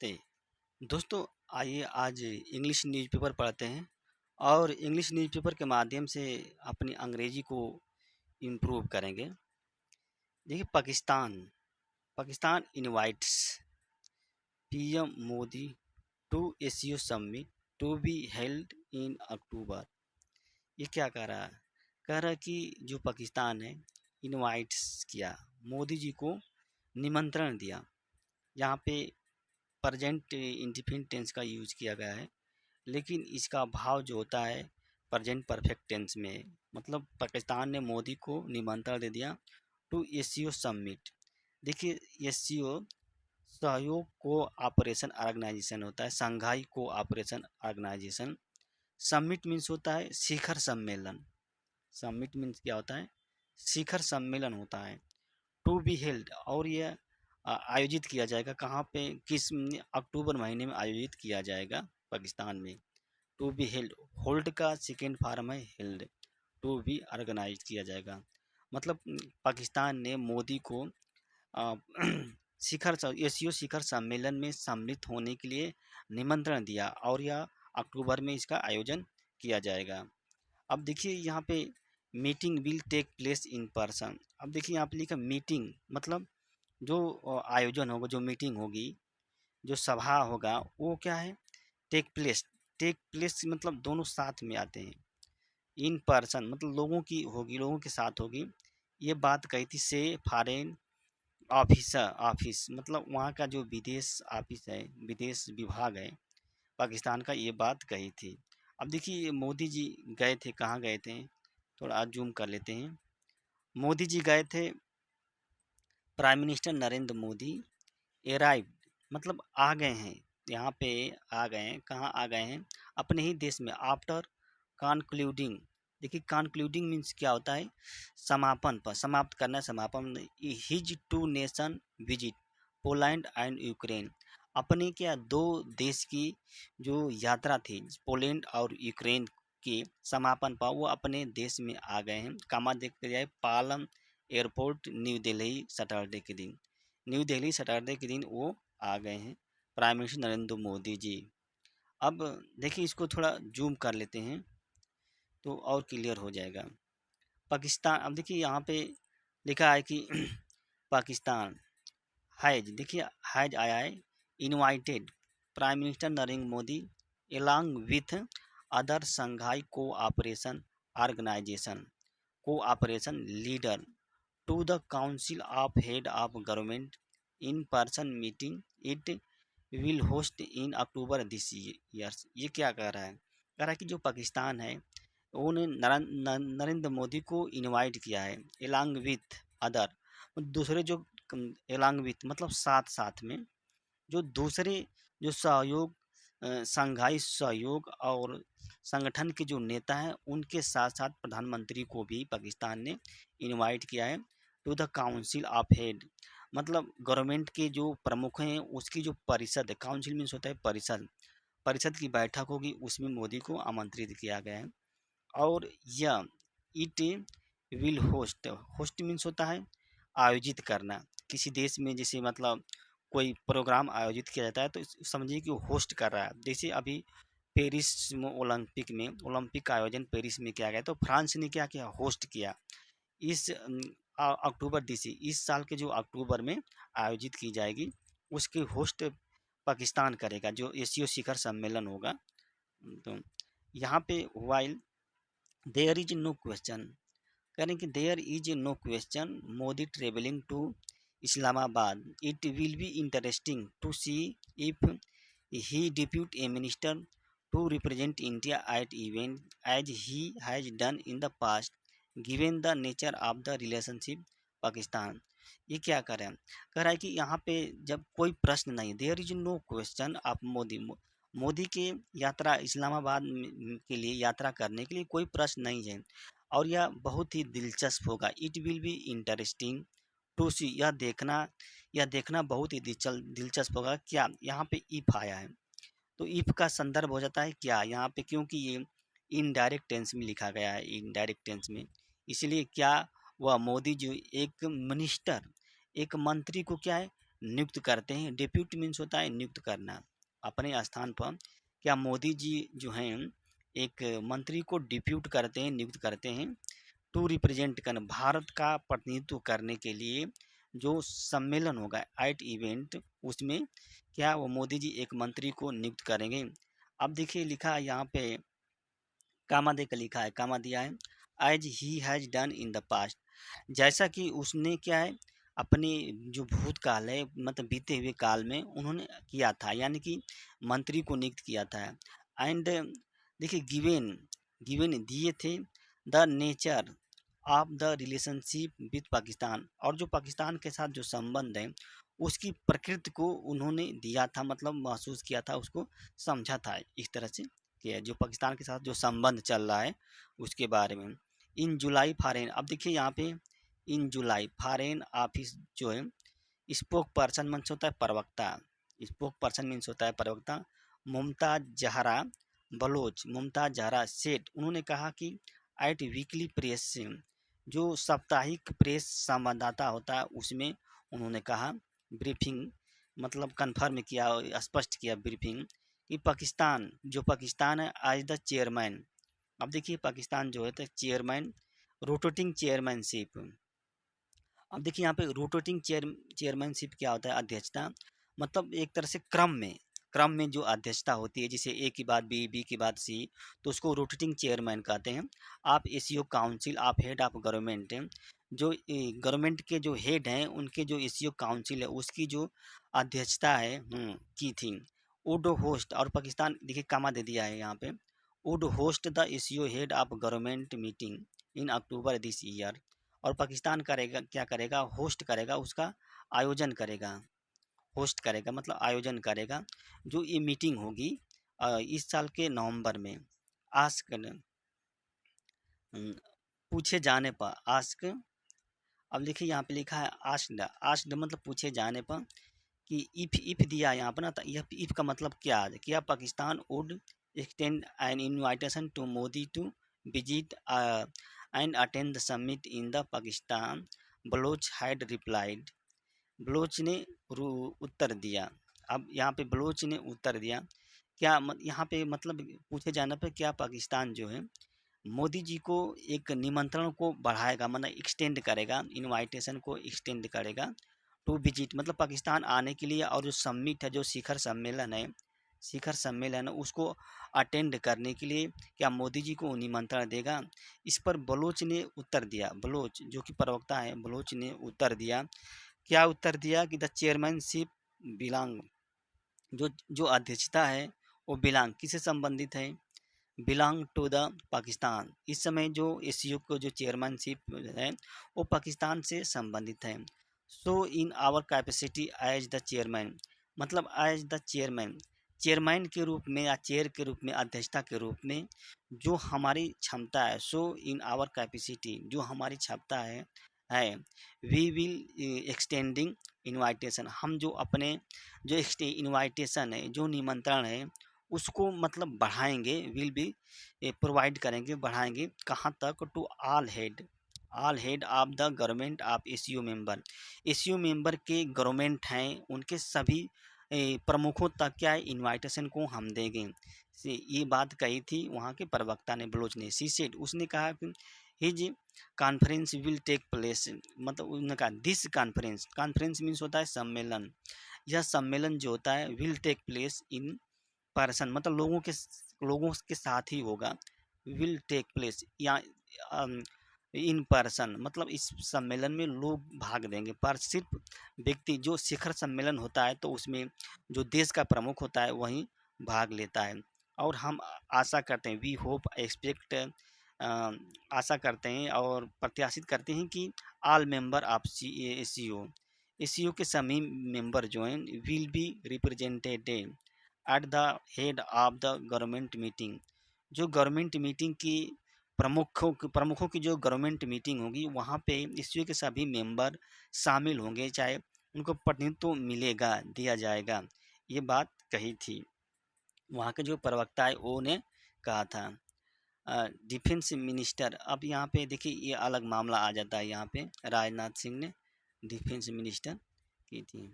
नमस्ते दोस्तों। आइए आज इंग्लिश न्यूज़पेपर पढ़ते हैं और इंग्लिश न्यूज़पेपर के माध्यम से अपनी अंग्रेजी को इम्प्रूव करेंगे। देखिए, Pakistan Pakistan invites PM Modi to SCO summit to be held in October. ये क्या कह रहा है? कह रहा है कि जो पाकिस्तान है, इनवाइट्स किया, मोदी जी को निमंत्रण दिया। यहाँ पे प्रेजेंट इंडिफिनिट टेंस का यूज किया गया है, लेकिन इसका भाव जो होता है प्रेजेंट परफेक्ट टेंस में है। मतलब पाकिस्तान ने मोदी को निमंत्रण दे दिया टू एससीओ समिट। देखिए, एससीओ सहयोग को ऑपरेशन ऑर्गेनाइजेशन होता है, संघाई को ऑपरेशन ऑर्गेनाइजेशन। समिट मीन्स होता है शिखर सम्मेलन। समिट मीन्स क्या होता है? शिखर सम्मेलन होता है। टू बी हेल्ड, और यह आयोजित किया जाएगा कहाँ पे? किस अक्टूबर महीने में आयोजित किया जाएगा पाकिस्तान में। टू बी हेल्ड, होल्ड का सेकेंड फॉर्म है हेल्ड। टू बी ऑर्गेनाइज किया जाएगा। मतलब पाकिस्तान ने मोदी को अ, शिखर एशियो शिखर सम्मेलन में सम्मिलित होने के लिए निमंत्रण दिया और यह अक्टूबर में इसका आयोजन किया जाएगा। अब देखिए यहाँ पे meeting will take place in person. अब देखिए यहाँ पे लिखा मीटिंग, मतलब जो आयोजन होगा, जो मीटिंग होगी, जो सभा होगा, वो क्या है? Take place. टेक प्लेस मतलब दोनों साथ में आते हैं। इन पर्सन मतलब लोगों की होगी, लोगों के साथ होगी। ये बात कही थी से फॉरेन ऑफिसर। ऑफिस मतलब वहाँ का जो विदेश ऑफिस है, विदेश विभाग है पाकिस्तान का, ये बात कही थी। अब देखिए मोदी जी गए थे, कहाँ गए थे? थोड़ा जूम कर लेते हैं। मोदी जी गए थे, prime minister Narendra Modi arrived मतलब आ गए हैं। यहाँ पे आ गए हैं, कहाँ आ गए हैं? अपने ही देश में। आफ्टर कॉन्क्लूडिंग, देखिए कॉन्क्लूडिंग मीन्स क्या होता है? समापन पर, समाप्त करना, समापन। His two nation visit Poland and Ukraine. अपने क्या दो देश की जो यात्रा थी, पोलैंड और यूक्रेन की समापन पर वो अपने देश में आ गए हैं। कामा देखते जाए Palam airport new Delhi Saturday के दिन। न्यू दिल्ली सैटरडे के दिन वो आ गए हैं, प्राइम मिनिस्टर नरेंद्र मोदी जी। अब देखिए इसको थोड़ा जूम कर लेते हैं तो और क्लियर हो जाएगा। पाकिस्तान, अब देखिए यहाँ पे लिखा है कि पाकिस्तान हैज, देखिए हैज आया है, invited prime minister Narendra Modi along with other Shanghai cooperation organisation cooperation leader to the council of head of government in person meeting it will host in October this years. ये क्या कह रहा है? कह रहा है कि जो पाकिस्तान है उन्होंने नरेंद्र मोदी को इनवाइट किया है एलॉन्ग विथ अदर, दूसरे जो एलॉन्ग विथ मतलब साथ साथ में, जो दूसरे जो सहयोग संघाई सहयोग और संगठन के जो नेता हैं उनके साथ साथ प्रधानमंत्री को भी पाकिस्तान ने इनवाइट किया है to the council of head. मतलब गवर्नमेंट के जो प्रमुख हैं उसकी जो परिषद है, काउंसिल मीन्स होता है परिषद, परिषद की बैठक होगी, उसमें मोदी को आमंत्रित किया गया है। और यह it will host, host means होता है आयोजित करना। किसी देश में जैसे मतलब कोई प्रोग्राम आयोजित किया जाता है तो समझिए कि वो होस्ट कर रहा है। जैसे अभी पेरिस में ओलंपिक का आयोजन पेरिस में किया गया, तो फ्रांस ने क्या किया? होस्ट किया। इस अक्टूबर डीसी इस साल के जो अक्टूबर में आयोजित की जाएगी, उसकी होस्ट पाकिस्तान करेगा, जो एशियो शिखर सम्मेलन होगा। तो यहाँ पे while there is no question, करें कि there is no question Modi travelling to Islamabad, it will be interesting to see if he depute a minister to represent India at event as he has done in the past given the nature of the relationship Pakistan. ये क्या कर रहे हैं? कह रहा है कि यहाँ पे जब कोई प्रश्न नहीं, there is no question of Modi, Modi के यात्रा इस्लामाबाद के लिए यात्रा करने के लिए कोई प्रश्न नहीं है और यह बहुत ही दिलचस्प होगा। It will be interesting to see, यह देखना बहुत ही दिलचस्प होगा। क्या यहाँ पे इफ आया है तो इफ का संदर्भ हो जाता है क्या यहाँ पे, क्योंकि ये इनडायरेक्ट टेंस में लिखा गया है, इनडायरेक्ट टेंस में, इसलिए क्या वह मोदी जो एक मिनिस्टर, एक मंत्री को क्या है नियुक्त करते हैं। डिप्यूट मीन्स होता है नियुक्त करना अपने स्थान पर। क्या मोदी जी जो हैं एक मंत्री को डिप्यूट करते हैं, नियुक्त करते हैं टू रिप्रेजेंट कर भारत का प्रतिनिधित्व करने के लिए जो सम्मेलन होगा एट इवेंट, उसमें क्या वो मोदी जी एक मंत्री को नियुक्त करेंगे। अब देखिए लिखा है यहाँ पे, कामा दे कर लिखा है, कामा दिया है, as he has done in the past, जैसा कि उसने क्या है अपने जो भूतकाल है मतलब बीते हुए काल में उन्होंने किया था, यानी कि मंत्री को नियुक्त किया था। एंड देखिए गिवेन, गिवेन दिए थे the nature of the relationship with Pakistan, और जो पाकिस्तान के साथ जो संबंध है उसकी प्रकृति को उन्होंने दिया था, मतलब महसूस किया था, उसको समझा था इस तरह से कि जो पाकिस्तान के साथ जो संबंध चल रहा है उसके बारे में। इन जुलाई फॉरेन, अब देखिए यहाँ पे इन जुलाई फॉरेन ऑफिस जो है, स्पोक पर्सन मीन्स होता है प्रवक्ता, स्पोक पर्सन मीन्स होता है प्रवक्ता, मुमताज जहरा बलोच, मुमताज जहरा सेठ, उन्होंने कहा कि एट वीकली प्रेस से, जो साप्ताहिक प्रेस संवाददाता होता है उसमें उन्होंने कहा, ब्रीफिंग मतलब कन्फर्म किया, स्पष्ट किया ब्रीफिंग, कि पाकिस्तान, जो पाकिस्तान है आज द चेयरमैन, अब देखिए पाकिस्तान जो है तो चेयरमैन, रोटेटिंग चेयरमैनशिप, अब देखिए यहाँ पे रोटेटिंग चेयरमैनशिप क्या होता है, अध्यक्षता, मतलब एक तरह से क्रम में जो अध्यक्षता होती है, जैसे ए की बाद बी, बी की बाद सी, तो उसको रोटेटिंग चेयरमैन कहते हैं। आप एसीओ काउंसिल, आप हेड ऑफ गवर्नमेंट हैं, जो गवर्नमेंट के जो हेड हैं उनके जो एसीओ काउंसिल है उसकी जो अध्यक्षता है की थी। वुड होस्ट, और पाकिस्तान देखिए कामा दे दिया है यहाँ पे, would host the ACO head of government meeting in October this year, और पाकिस्तान करेगा क्या करेगा, होस्ट करेगा, उसका आयोजन करेगा, होस्ट करेगा मतलब आयोजन करेगा, जो ये मीटिंग होगी इस साल के नवंबर में। आस्क पूछे जाने पर, आस्क, अब देखिए यहाँ पे लिखा है आस्क्ड, आस्क्ड मतलब पूछे जाने पर, कि इफ दिया यहाँ पर ना, तो यह इफ का मतलब क्या है, क्या Pakistan would extend an invitation to Modi to visit and attend the summit in the Pakistan, Baloch had replied, Baloch ने उत्तर दिया। अब यहाँ पे बलोच ने उत्तर दिया, क्या यहाँ पे मतलब पूछे जाने पर क्या पाकिस्तान जो है मोदी जी को एक निमंत्रण को बढ़ाएगा, मतलब एक्सटेंड करेगा, इनवाइटेशन को एक्सटेंड करेगा टू विजिट मतलब पाकिस्तान आने के लिए, और जो समिट है, जो शिखर सम्मेलन है, शिखर सम्मेलन है उसको अटेंड करने के लिए क्या मोदी जी को निमंत्रण देगा। इस पर बलोच ने उत्तर दिया, बलोच जो कि प्रवक्ता है, बलोच ने उत्तर दिया, क्या उत्तर दिया कि द चेयरमैनशिप बिलोंग, जो जो अध्यक्षता है वो बिलोंग किससे संबंधित है, बिलोंग टू द पाकिस्तान, इस समय जो एसीओ को जो चेयरमैनशिप है वो पाकिस्तान से संबंधित है। So in our capacity as the chairman, मतलब एज द चेयरमैन, चेयरमैन के रूप में या चेयर के रूप में, अध्यक्षता के रूप में जो हमारी क्षमता है, सो इन आवर कैपेसिटी जो हमारी क्षमता है वी विल एक्सटेंडिंग इनवाइटेशन, हम जो अपने जो इनवाइटेशन है, जो निमंत्रण है उसको मतलब बढ़ाएंगे, विल बी प्रोवाइड करेंगे, बढ़ाएंगे, कहाँ तक, to all head of the government of SCO member, SCO member के गवर्नमेंट हैं उनके सभी प्रमुखों तक क्या है इनवाइटेशन को हम देंगे। ये बात कही थी वहाँ के प्रवक्ता ने, बलोच ने, सी सेड, उसने कहा कि his conference will take place, मतलब उन्होंने कहा दिस कॉन्फ्रेंस, कॉन्फ्रेंस मीन्स होता है सम्मेलन, यह सम्मेलन जो होता है will take place in person, मतलब लोगों के साथ ही होगा, विल टेक प्लेस या इन पर्सन, मतलब इस सम्मेलन में लोग भाग देंगे, पर सिर्फ व्यक्ति, जो शिखर सम्मेलन होता है तो उसमें जो देश का प्रमुख होता है वहीं भाग लेता है। और हम आशा करते हैं, वी होप एक्सपेक्ट, आशा करते हैं और प्रत्याशित करते हैं कि all member of ACO, ACO के सभी मेंबर जो हैं will be represented at the head of the government meeting, जो गवर्नमेंट मीटिंग की प्रमुखों की जो गवर्नमेंट मीटिंग होगी वहाँ पे एससीओ के सभी मेंबर शामिल होंगे, चाहे उनको प्रतिनिधित्व मिलेगा, दिया जाएगा, ये बात कही थी वहाँ के जो प्रवक्ता है वो ने कहा था। डिफेंस मिनिस्टर, अब यहाँ पे देखिए ये अलग मामला आ जाता है, यहाँ पे राजनाथ सिंह ने डिफेंस मिनिस्टर की थी।